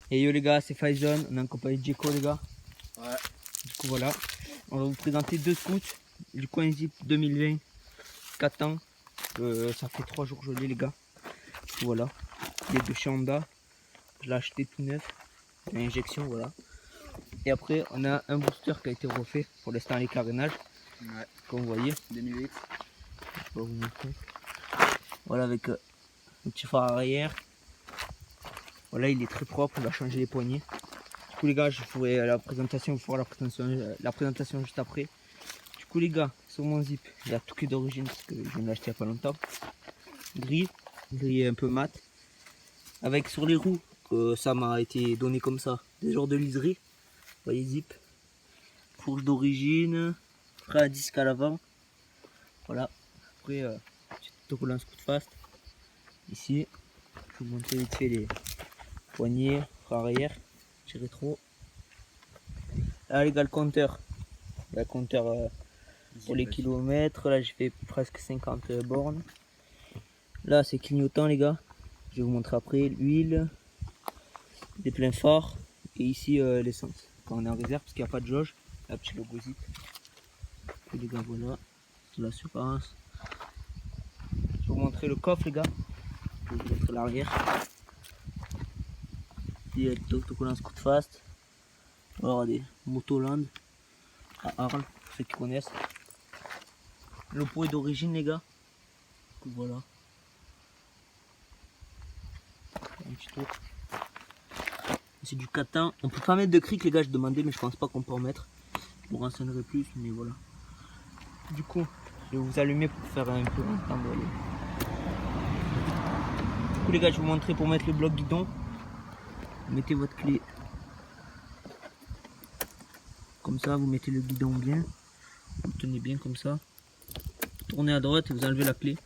Et yo les gars, c'est Faison, on est en compagnie de Djeko les gars. Ouais. Du coup voilà, on va vous présenter deux scouts. Du coin Zip 2020, 4 ans. Ça fait 3 jours que je l'ai les gars. Du coup voilà, il est de chez Honda. Je l'ai acheté tout neuf, l'injection voilà. Et après on a un booster qui a été refait pour l'instant les carénages. Ouais. Comme vous voyez. 2008. Je vais vous montrer. Voilà avec le petit phare arrière. Voilà, il est très propre, on va changer les poignées. Du coup les gars, je ferai la présentation, vous ferez la présentation juste après. Du coup les gars, sur mon Zip, il y a tout qui est d'origine parce que je viens de l'acheter il n'y a pas longtemps. Gris un peu mat. Avec sur les roues, ça m'a été donné comme ça, des genres de liserie. Vous voyez Zip. Fourche d'origine, frein à disque à l'avant. Voilà. Après, petit autocollant Scoot Fast. Ici, je vais vous montrer vite fait les poignées, frein arrière, petit rétro. Là les gars, le compteur. Le compteur pour les kilomètres. Là j'ai fait presque 50 bornes. Là c'est clignotant les gars. Je vais vous montrer après l'huile, des pleins phares et ici l'essence. Quand on est en réserve parce qu'il n'y a pas de jauge. Là petit logo Zip. Et les gars voilà, c'est l'assurance. Je vais vous montrer le coffre les gars. Je vais vous montrer l'arrière. Il y a l'autocollant Scoot Fast. Alors des Motoland à Arles, pour ceux qui connaissent. Le pot est d'origine les gars. Voilà. Un petit tour. C'est du catin. On peut pas mettre de cric les gars, je demandais mais je pense pas qu'on peut en mettre. Je me renseignerai plus mais voilà. Du coup, je vais vous allumer pour faire un peu entendre. Du coup les gars, je vais vous montrer pour mettre le bloc guidon. Vous mettez votre clé. Comme ça, vous mettez le guidon bien. Vous le tenez bien comme ça. Tournez à droite et vous enlevez la clé.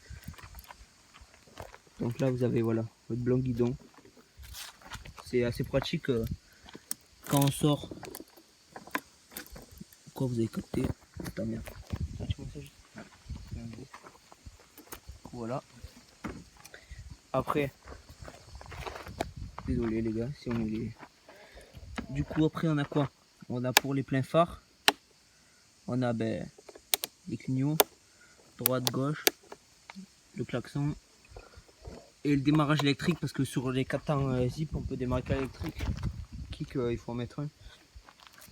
Donc là vous avez voilà votre bloc guidon. C'est assez pratique quand on sort. Quoi vous avez capté? Putain merde. Voilà. Après. Désolé les gars si on est. Du coup après on a quoi? On a pour les pleins phares. On a les clignots. Droite, gauche. Le klaxon. Et le démarrage électrique parce que sur les catins Zip on peut démarrer qu'à l'électrique. Kick il faut en mettre un. Du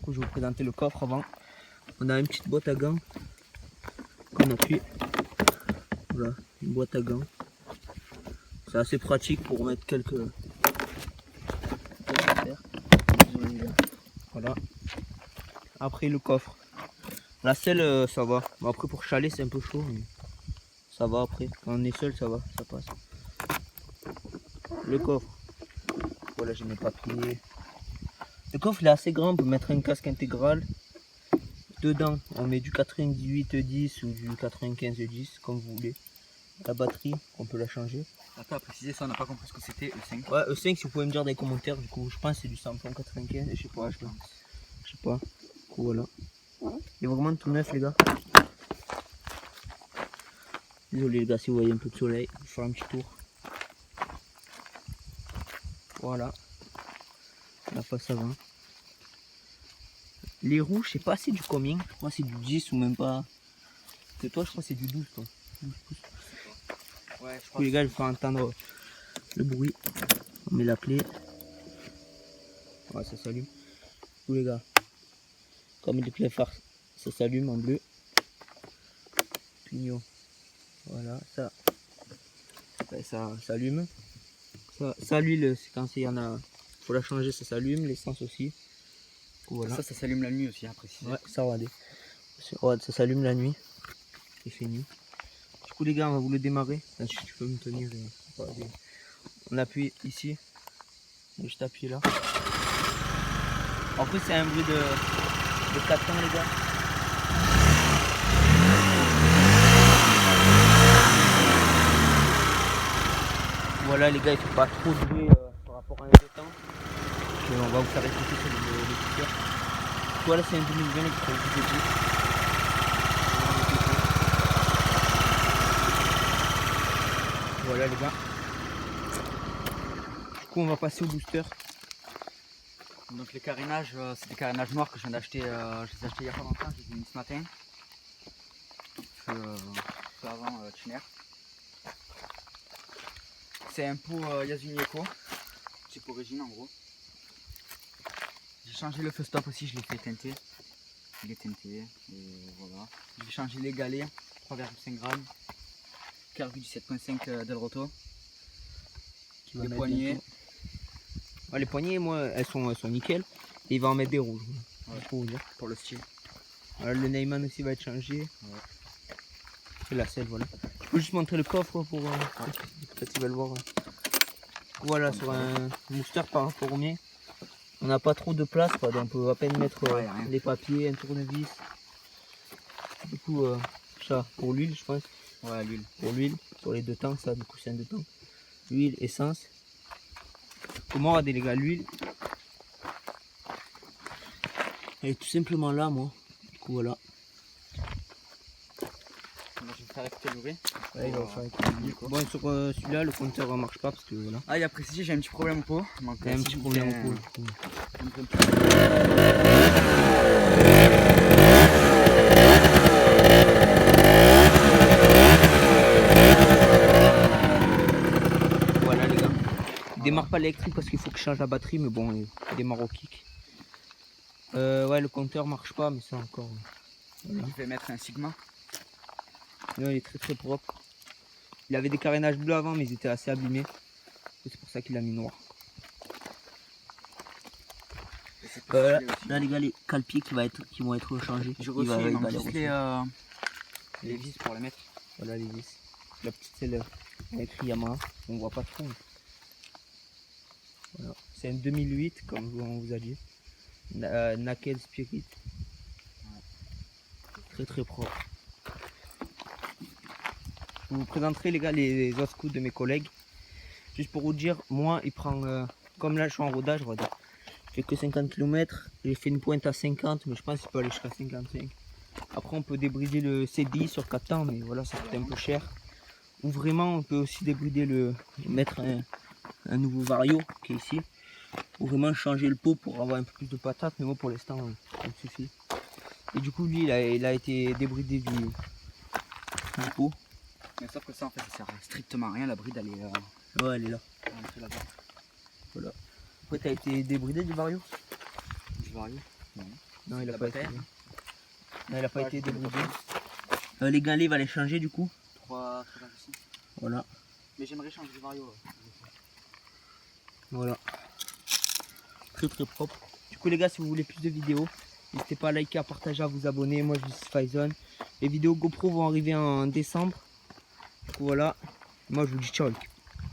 coup je vais vous présenter le coffre avant. On a une petite boîte à gants qu'on appuie. Voilà, une boîte à gants. C'est assez pratique pour mettre quelques affaires. Voilà. Après le coffre. La selle ça va. Bon, après pour chalet c'est un peu chaud mais ça va après. Quand on est seul ça va, ça passe. Le coffre. Voilà j'ai mes papiers. Le coffre il est assez grand, on peut mettre un casque intégral. Dedans on met du 98-10 ou du 95-10 comme vous voulez. La batterie, on peut la changer. Attends, à préciser ça, on n'a pas compris ce que c'était E5. Ouais, E5 si vous pouvez me dire dans les commentaires, du coup je pense que c'est du Samsung 95, je sais pas, je sais pas. Du coup voilà. Il est vraiment tout neuf les gars. Désolé les gars si vous voyez un peu de soleil, je vais faire un petit tour. Voilà. La face avant. Les roues, je sais pas c'est du combien, je crois que c'est du 10 ou même pas. Que toi je crois que c'est du 12 toi. 12 pouces. Ouais, je Du coup les gars je vais faire entendre le bruit. On met la clé. Ouais ça s'allume. Du coup les gars, comme les pleins phares, ça s'allume en bleu. Pignon. Voilà, ça s'allume. Ça l'huile, c'est quand il y en a. Faut la changer, ça s'allume, l'essence aussi. Voilà. Ça s'allume la nuit aussi, hein, préciser. Ouais, ça regardez. Ouais, ça s'allume la nuit. Il fait nuit. Du coup les gars, on va vous le démarrer. Si tu peux me tenir. On appuie ici. On va juste appuyer là. Après c'est un bruit de 4 ans les gars. Voilà les gars, il ne faut pas trop de bruit par rapport à un temps. On va vous faire écouter sur l'écouteur. Voilà c'est un 2020 les gars. Voilà les gars. Du coup on va passer au booster. Donc les carénages, c'est des carénages noirs que je viens d'acheter. Je les ai achetés il y a pas longtemps, je les ai mis ce matin. Feu avant Tchiner. C'est un pot Yasuni Eco. Type origine en gros. J'ai changé le feu stop aussi, je l'ai fait teinter. Il est teinté. Et voilà. J'ai changé les galets, 3,5 grammes. Carbu du 7.5 Del Roto. Les poignées. Ouais, les poignées, moi, elles sont nickel. Et il va en mettre des rouges. Ouais. Pour vous dire. Pour le style. Voilà, le Neyman aussi va être changé. Ouais. C'est la selle, voilà. Je peux juste montrer le coffre pour peut-être ils veulent voir. Voilà, sur un booster par rapport au mien. On n'a pas trop de place, quoi, donc on peut à peine mettre les papiers, un tournevis. Du coup, ça pour l'huile, je pense. Ouais, l'huile. Pour l'huile, sur les deux tanks, ça, du coup, c'est un deux tanks. L'huile, essence. Comment regarder les gars, l'huile. Elle est tout simplement là, moi. Du coup, voilà. Moi, je vais faire écouter l'ouvrier. Ouais, il va faire économiser, quoi. Bon, sur celui-là, le compteur ne marche pas parce que voilà. Ah, il a précisé, j'ai un petit problème au pot. Donc, Il y a un petit problème au pot. Voilà les gars. Il démarre pas l'électrique parce qu'il faut que je change la batterie, mais bon, il démarre au kick. Ouais, le compteur marche pas, mais ça encore. Voilà. Je vais mettre un Sigma. Là, il est très propre. Il avait des carénages bleus avant, mais ils étaient assez abîmés. C'est pour ça qu'il a mis noir. Là les gars, les cale-pieds qui vont être changés. J'ai reçu les vis pour les mettre. Voilà les vis. La petite celle écrit Yamaha, on voit pas trop. Voilà. C'est un 2008 comme on vous a dit. Naked Spirit. Très propre. Je vous présenterai les gars les autres scouts de mes collègues. Juste pour vous dire, moi il prend comme là je suis en rodage, on va dire. Je fais que 50 km, j'ai fait une pointe à 50, mais je pense qu'il peut aller jusqu'à 55. Après on peut débrider le CDI sur 4 temps, mais voilà ça coûte un peu cher. Ou vraiment on peut aussi débrider mettre un nouveau vario qui est ici. Ou vraiment changer le pot pour avoir un peu plus de patates, mais moi pour l'instant ça me suffit. Et du coup lui il a été débridé du pot. Mais sauf que ça en fait ça sert strictement à rien, la bride elle est Ouais elle est là. là-bas. Voilà. Après t'as été débridé du vario? Du vario? Non il a La pas été. bataille. Non, il a pas été débridé. Les galets va les changer du coup. 3 ici. Voilà. Mais j'aimerais changer du vario. Voilà. Très propre. Du coup les gars, si vous voulez plus de vidéos, n'hésitez pas à liker, à partager, à vous abonner. Moi je suis Faison. Les vidéos GoPro vont arriver en décembre. Du coup voilà. Moi je vous dis ciao.